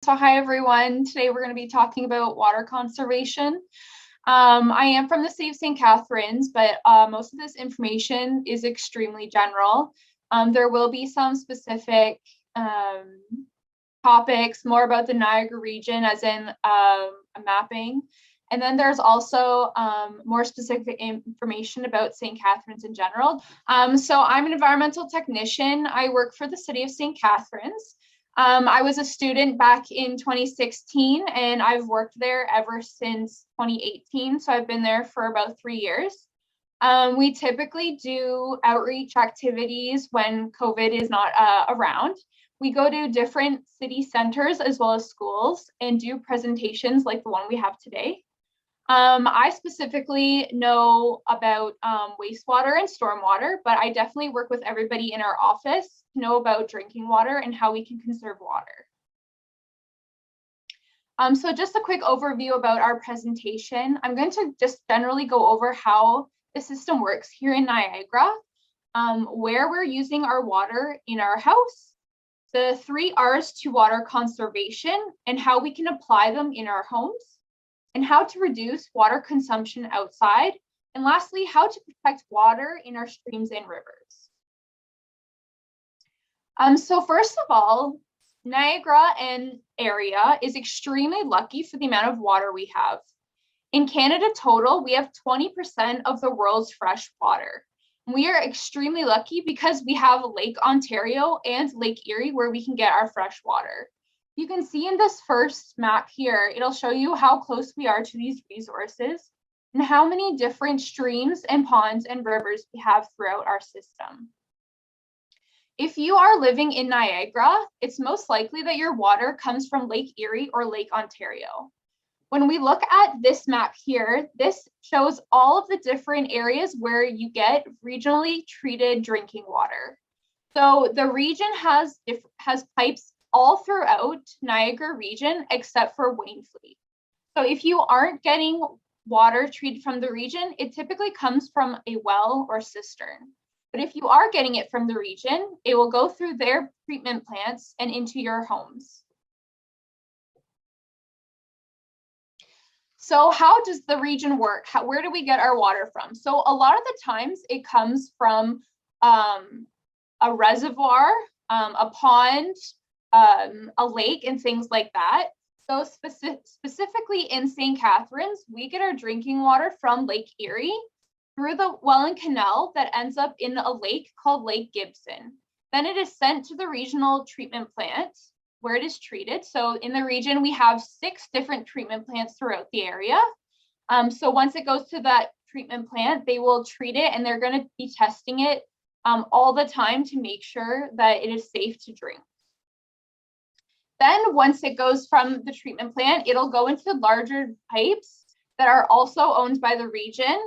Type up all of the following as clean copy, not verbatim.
So hi everyone, today we're going to be talking about water conservation. I am from the city of St. Catharines, but most of this information is extremely general. There will be some specific topics more about the Niagara region, as in a mapping. And then there's also more specific information about St. Catharines in general. So I'm an environmental technician. I work for the city of St. Catharines. I was a student back in 2016 and I've worked there ever since 2018. So I've been there for about 3 years. We typically do outreach activities when COVID is not around. We go to different city centers as well as schools and do presentations like the one we have today. I specifically know about wastewater and stormwater, but I definitely work with everybody in our office to know about drinking water and how we can conserve water. So just a quick overview about our presentation. I'm going to just generally go over how the system works here in Niagara, where we're using our water in our house, the 3 R's to water conservation and how we can apply them in our homes, and how to reduce water consumption outside, and lastly, how to protect water in our streams and rivers. So first of all, Niagara and area is extremely lucky for the amount of water we have. In Canada total, we have 20% of the world's fresh water. We are extremely lucky because we have Lake Ontario and Lake Erie where we can get our fresh water. You can see in this first map here, it'll show you how close we are to these resources and how many different streams and ponds and rivers we have throughout our system. If you are living in Niagara, it's most likely that your water comes from Lake Erie or Lake Ontario. When we look at this map here, this shows all of the different areas where you get regionally treated drinking water. So the region has pipes all throughout Niagara region except for Wainfleet. So if you aren't getting water treated from the region, it typically comes from a well or cistern. But if you are getting it from the region, it will go through their treatment plants and into your homes. So how does the region work? Where do we get our water from? So a lot of the times it comes from a reservoir, a pond, a lake, and things like that. So specifically in St. Catharines, we get our drinking water from Lake Erie through the Welland Canal that ends up in a lake called Lake Gibson. Then it is sent to the regional treatment plant where it is treated. So in the region, we have 6 different treatment plants throughout the area. So once it goes to that treatment plant, they will treat it and they're going to be testing it all the time to make sure that it is safe to drink. Then once it goes from the treatment plant, it'll go into larger pipes that are also owned by the region.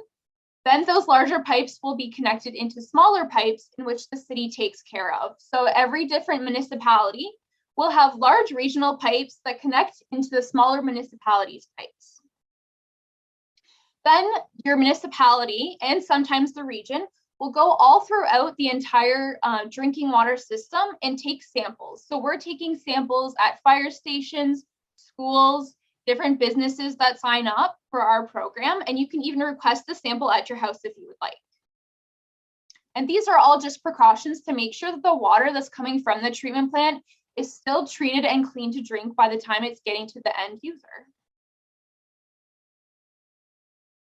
Then those larger pipes will be connected into smaller pipes in which the city takes care of. So every different municipality will have large regional pipes that connect into the smaller municipalities' pipes. Then your municipality and sometimes the region will go all throughout the entire drinking water system and take samples. So we're taking samples at fire stations, schools, different businesses that sign up for our program, and you can even request a sample at your house if you would like. And these are all just precautions to make sure that the water that's coming from the treatment plant is still treated and clean to drink by the time it's getting to the end user.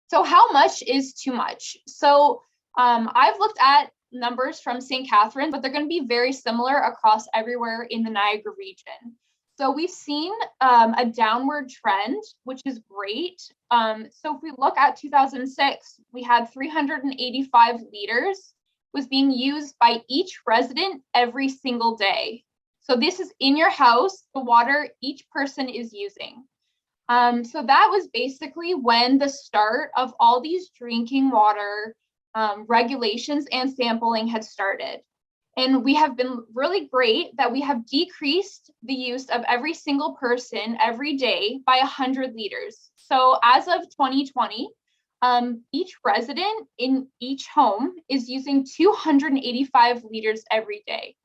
So how much is too much? So I've looked at numbers from St. Catharines, but they're going to be very similar across everywhere in the Niagara region. So we've seen a downward trend, which is great. So if we look at 2006, we had 385 liters was being used by each resident every single day. So this is in your house, the water each person is using. So that was basically when the start of all these drinking water regulations and sampling had started. And we have been really great that we have decreased the use of every single person every day by 100 liters. So as of 2020, Each resident in each home is using 285 liters every day.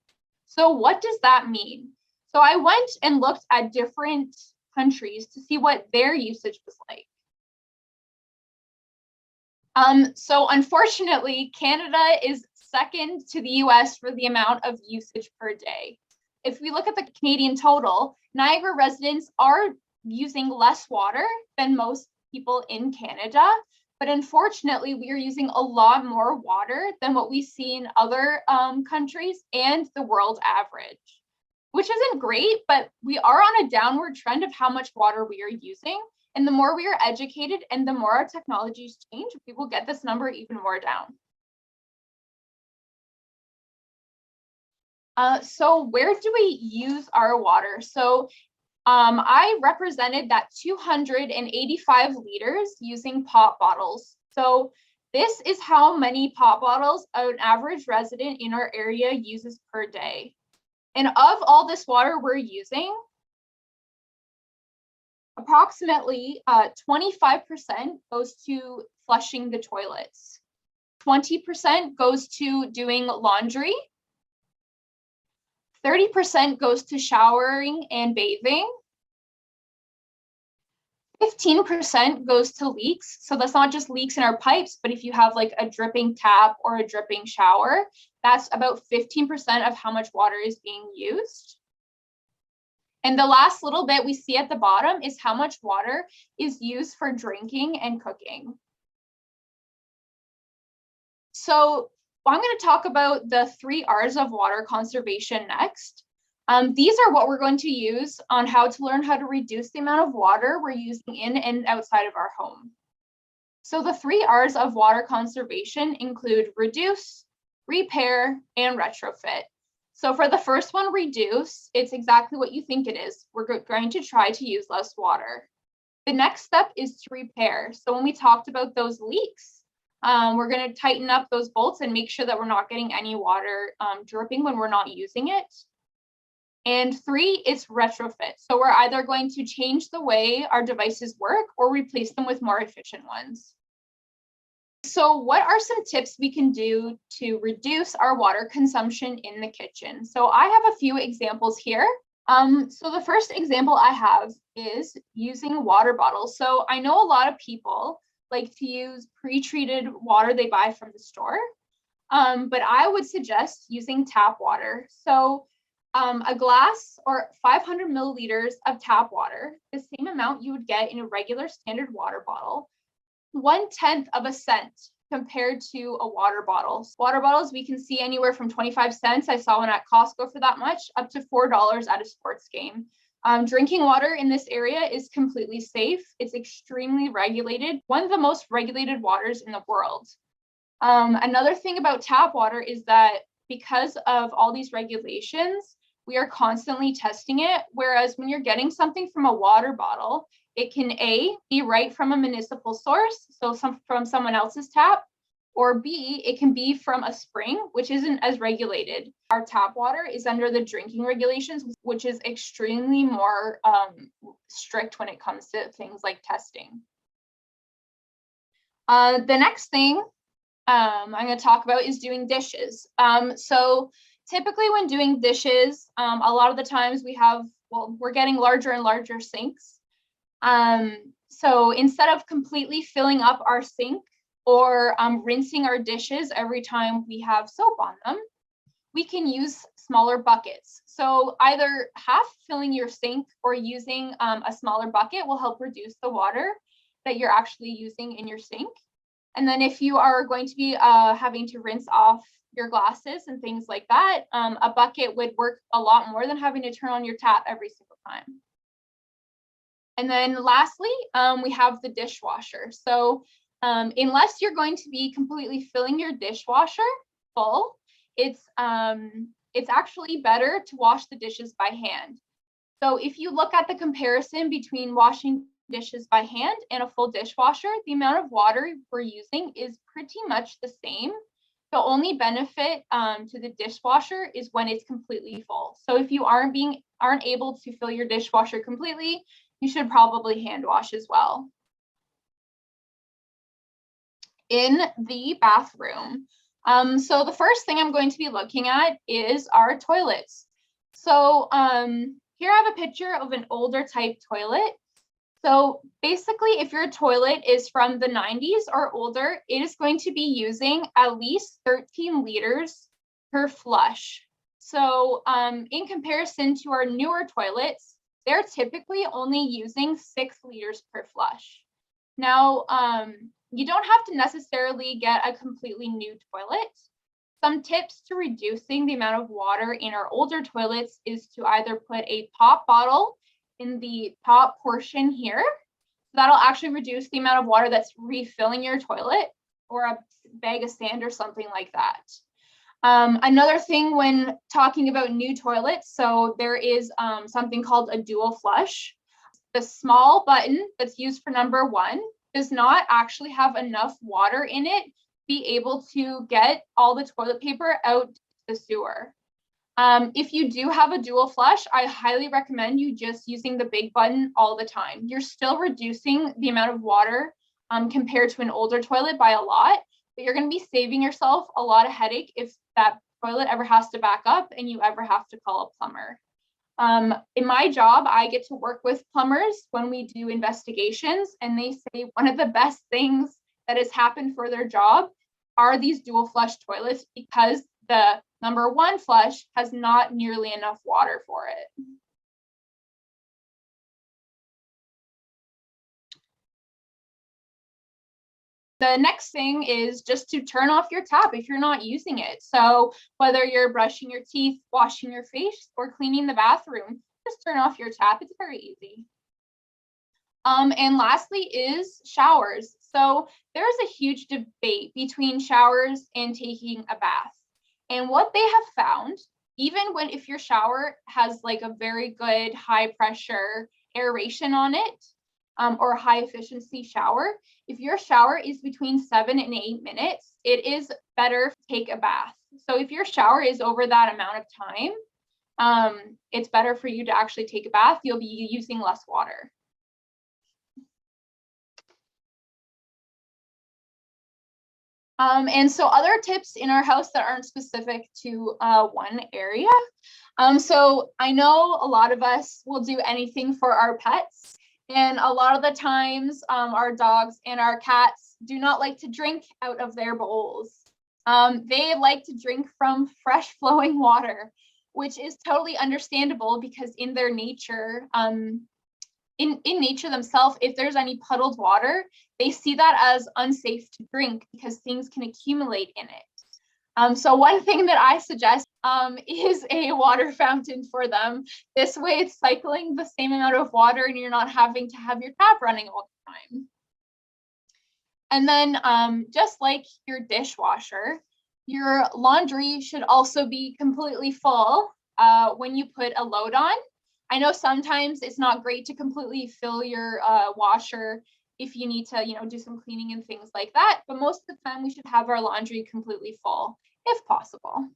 So what does that mean? So I went and looked at different countries to see what their usage was like. So unfortunately, Canada is second to the US for the amount of usage per day. If we look at the Canadian total, Niagara residents are using less water than most people in Canada, but unfortunately, we are using a lot more water than what we see in other countries and the world average, which isn't great, but we are on a downward trend of how much water we are using. And the more we are educated and the more our technologies change, we will get this number even more down. So where do we use our water? So I represented that 285 liters using pop bottles. So this is how many pop bottles an average resident in our area uses per day. And of all this water we're using, approximately 25% goes to flushing the toilets. 20% goes to doing laundry. 30% goes to showering and bathing. 15% goes to leaks. So that's not just leaks in our pipes, but if you have like a dripping tap or a dripping shower, that's about 15% of how much water is being used. And the last little bit we see at the bottom is how much water is used for drinking and cooking. So I'm going to talk about the 3 R's of water conservation next. These are what we're going to use on how to learn how to reduce the amount of water we're using in and outside of our home. So the 3 R's of water conservation include reduce, repair, and retrofit. So for the first one, reduce, it's exactly what you think it is. We're going to try to use less water. The next step is to repair. So when we talked about those leaks, we're going to tighten up those bolts and make sure that we're not getting any water dripping when we're not using it. And 3 is retrofit. So we're either going to change the way our devices work or replace them with more efficient ones. So what are some tips we can do to reduce our water consumption in the kitchen? So I have a few examples here. So the first example I have is using water bottles. So I know a lot of people like to use pre-treated water they buy from the store, but I would suggest using tap water. So a glass or 500 milliliters of tap water, the same amount you would get in a regular standard water bottle, 1/10 of a cent compared to a water bottle. Water bottles we can see anywhere from 25 cents. I saw one at Costco for that much, up to $4 at a sports game. Drinking water in this area is completely safe. It's extremely regulated, one of the most regulated waters in the world. Another thing about tap water is that because of all these regulations, we are constantly testing it. Whereas when you're getting something from a water bottle, it can A, be right from a municipal source, so from someone else's tap, or B, it can be from a spring, which isn't as regulated. Our tap water is under the drinking regulations, which is extremely more strict when it comes to things like testing. The next thing I'm going to talk about is doing dishes. So typically when doing dishes, a lot of the times we're getting larger and larger sinks. So instead of completely filling up our sink or rinsing our dishes every time we have soap on them, we can use smaller buckets. So either half filling your sink or using a smaller bucket will help reduce the water that you're actually using in your sink. And then if you are going to be having to rinse off your glasses and things like that, a bucket would work a lot more than having to turn on your tap every single time. And then lastly, we have the dishwasher. So unless you're going to be completely filling your dishwasher full, it's actually better to wash the dishes by hand. So if you look at the comparison between washing dishes by hand and a full dishwasher, the amount of water we're using is pretty much the same. The only benefit to the dishwasher is when it's completely full. So if you aren't able to fill your dishwasher completely, you should probably hand wash as well. in the bathroom. So the first thing I'm going to be looking at is our toilets. So here I have a picture of an older type toilet. So basically, if your toilet is from the 90s or older, it is going to be using at least 13 liters per flush. So in comparison to our newer toilets, they're typically only using 6 liters per flush. Now, you don't have to necessarily get a completely new toilet. Some tips to reducing the amount of water in our older toilets is to either put a pop bottle in the top portion here. That'll actually reduce the amount of water that's refilling your toilet, or a bag of sand or something like that. Another thing when talking about new toilets, so there is something called a dual flush. The small button that's used for number 1 does not actually have enough water in it to be able to get all the toilet paper out to the sewer. If you do have a dual flush, I highly recommend you just using the big button all the time. You're still reducing the amount of water compared to an older toilet by a lot, but you're going to be saving yourself a lot of headache if that toilet ever has to back up and you ever have to call a plumber. In my job, I get to work with plumbers when we do investigations, and they say one of the best things that has happened for their job are these dual flush toilets, because the number 1 flush has not nearly enough water for it. The next thing is just to turn off your tap if you're not using it. So whether you're brushing your teeth, washing your face, or cleaning the bathroom, just turn off your tap. It's very easy. And lastly is showers. So there's a huge debate between showers and taking a bath. And what they have found, even when if your shower has like a very good high pressure aeration on it, or high efficiency shower, if your shower is between 7 and 8 minutes, it is better to take a bath. So if your shower is over that amount of time, it's better for you to actually take a bath. You'll be using less water. And so other tips in our house that aren't specific to one area. So I know a lot of us will do anything for our pets. And a lot of the times, our dogs and our cats do not like to drink out of their bowls. They like to drink from fresh flowing water, which is totally understandable because in their nature, in nature themselves, if there's any puddled water, they see that as unsafe to drink because things can accumulate in it. So one thing that I suggest is a water fountain for them. This way it's cycling the same amount of water and you're not having to have your tap running all the time. And then just like your dishwasher, your laundry should also be completely full when you put a load on. I know sometimes it's not great to completely fill your washer if you need to, do some cleaning and things like that. But most of the time we should have our laundry completely full if possible.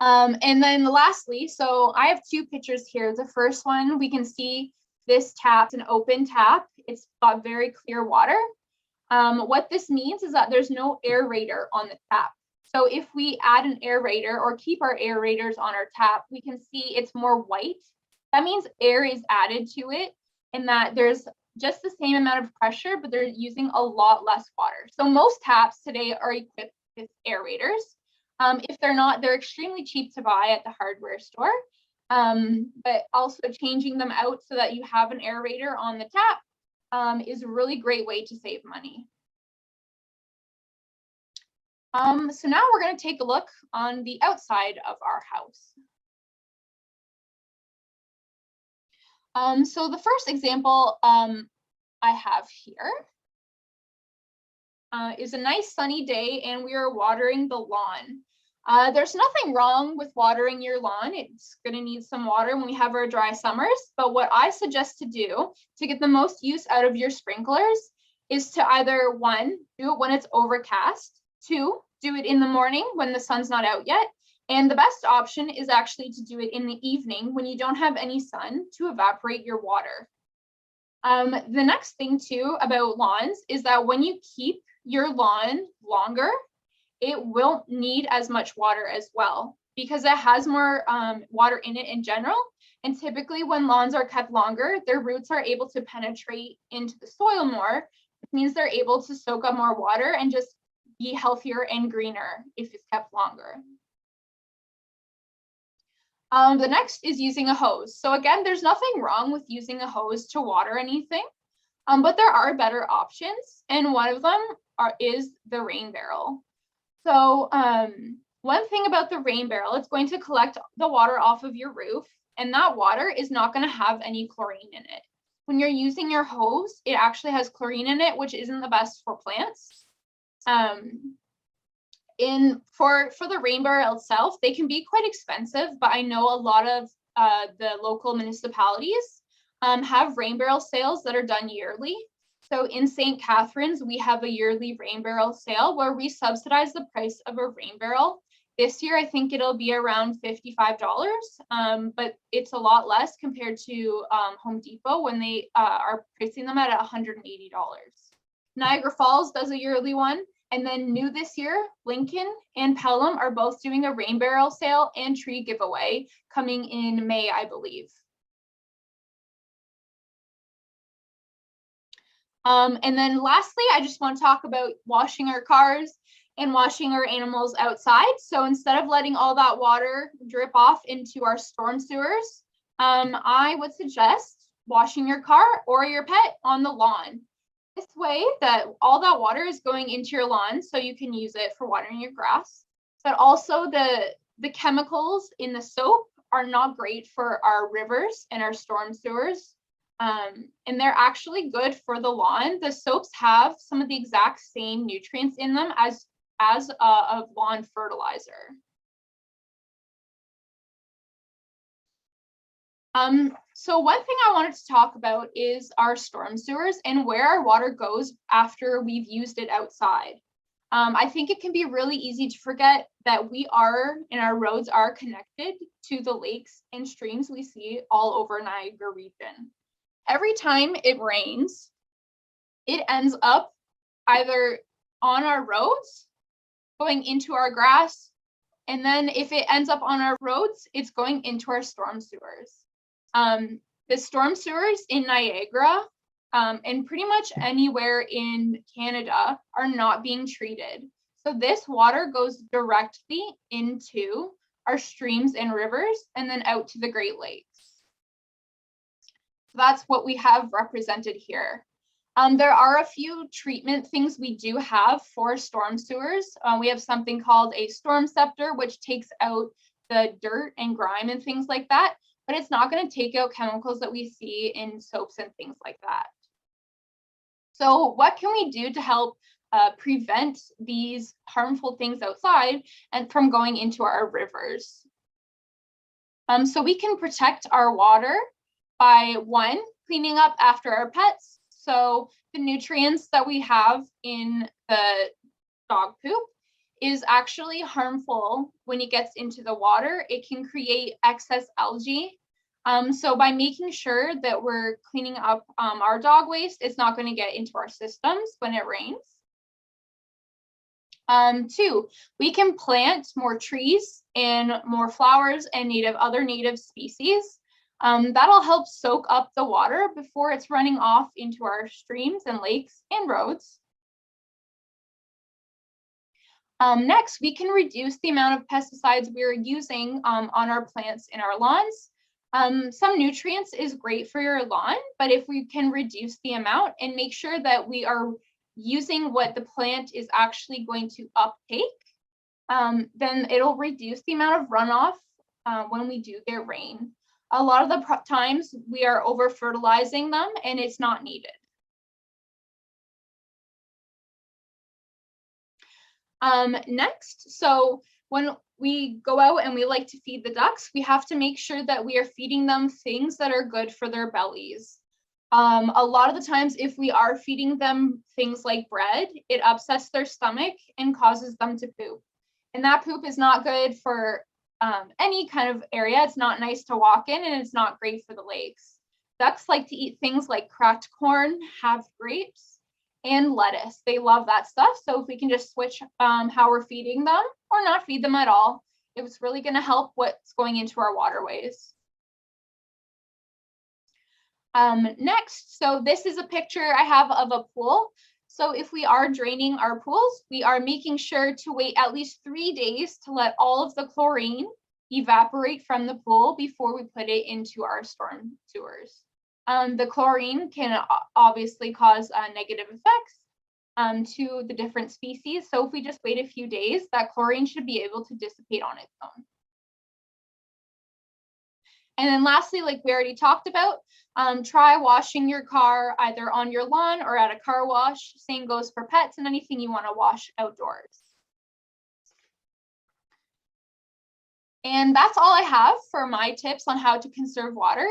And then lastly, so I have 2 pictures here. The first one, we can see this tap, an open tap. It's got very clear water. What this means is that there's no aerator on the tap. So if we add an aerator or keep our aerators on our tap, we can see it's more white. That means air is added to it and that there's just the same amount of pressure, but they're using a lot less water. So most taps today are equipped with aerators. If they're not, they're extremely cheap to buy at the hardware store. But also changing them out so that you have an aerator on the tap is a really great way to save money. So now we're going to take a look on the outside of our house. So the first example I have here is a nice sunny day and we are watering the lawn. There's nothing wrong with watering your lawn. It's going to need some water when we have our dry summers. But what I suggest to do to get the most use out of your sprinklers is to either 1, do it when it's overcast, 2, do it in the morning when the sun's not out yet. And the best option is actually to do it in the evening when you don't have any sun to evaporate your water. The next thing too about lawns is that when you keep your lawn longer, it won't need as much water as well because it has more water in it in general. And typically when lawns are kept longer, their roots are able to penetrate into the soil more, which means they're able to soak up more water and just be healthier and greener if it's kept longer. The next is using a hose. So again, there's nothing wrong with using a hose to water anything, but there are better options. And one of them is the rain barrel. So one thing about the rain barrel, it's going to collect the water off of your roof, and that water is not going to have any chlorine in it. When you're using your hose, it actually has chlorine in it, which isn't the best for plants. For the rain barrel itself, they can be quite expensive, but I know a lot of the local municipalities have rain barrel sales that are done yearly. So in St. Catharines, we have a yearly rain barrel sale where we subsidize the price of a rain barrel. This year, I think it'll be around $55, but it's a lot less compared to Home Depot when they are pricing them at $180. Niagara Falls does a yearly one. And then new this year, Lincoln and Pelham are both doing a rain barrel sale and tree giveaway coming in May, I believe. And then lastly, I just want to talk about washing our cars and washing our animals outside. So instead of letting all that water drip off into our storm sewers, I would suggest washing your car or your pet on the lawn. This way that all that water is going into your lawn so you can use it for watering your grass. But also the chemicals in the soap are not great for our rivers and our storm sewers. And they're actually good for the lawn. The soaps have some of the exact same nutrients in them as a lawn fertilizer. So one thing I wanted to talk about is our storm sewers and where our water goes after we've used it outside. I think it can be really easy to forget that we are and our roads are connected to the lakes and streams we see all over Niagara region. Every time it rains, it ends up either on our roads, going into our grass, and then if it ends up on our roads, it's going into our storm sewers. The storm sewers in Niagara and pretty much anywhere in Canada are not being treated. So this water goes directly into our streams and rivers and then out to the Great Lakes. So that's what we have represented here. There are a few treatment things we do have for storm sewers. We have something called a storm scepter, which takes out the dirt and grime and things like that, but it's not going to take out chemicals that we see in soaps and things like that. So what can we do to help prevent these harmful things outside and from going into our rivers? So we can protect our water by, one, cleaning up after our pets. So the nutrients that we have in the dog poop is actually harmful when it gets into the water. It can create excess algae. So by making sure that we're cleaning up our dog waste, it's not going to get into our systems when it rains. Two, we can plant more trees and more flowers and other native species. That'll help soak up the water before it's running off into our streams and lakes and roads. Next, we can reduce the amount of pesticides we're using on our plants in our lawns. Some nutrients is great for your lawn, but if we can reduce the amount and make sure that we are using what the plant is actually going to uptake, then it'll reduce the amount of runoff when we do get rain. A lot of the times we are over fertilizing them and it's not needed. Next, so when we go out and we like to feed the ducks, we have to make sure that we are feeding them things that are good for their bellies. A lot of the times, if we are feeding them things like bread, it upsets their stomach and causes them to poop. And that poop is not good for any kind of area. It's not nice to walk in and it's not great for the lakes. Ducks like to eat things like cracked corn, halved grapes, and lettuce. They love that stuff. So if we can just switch how we're feeding them or not feed them at all, it's really going to help what's going into our waterways. Next, so this is a picture I have of a pool. So if we are draining our pools, we are making sure to wait at least 3 days to let all of the chlorine evaporate from the pool before we put it into our storm sewers. The chlorine can obviously cause negative effects to the different species. So if we just wait a few days, that chlorine should be able to dissipate on its own. And then lastly, like we already talked about, try washing your car either on your lawn or at a car wash. Same goes for pets and anything you want to wash outdoors. And that's all I have for my tips on how to conserve water.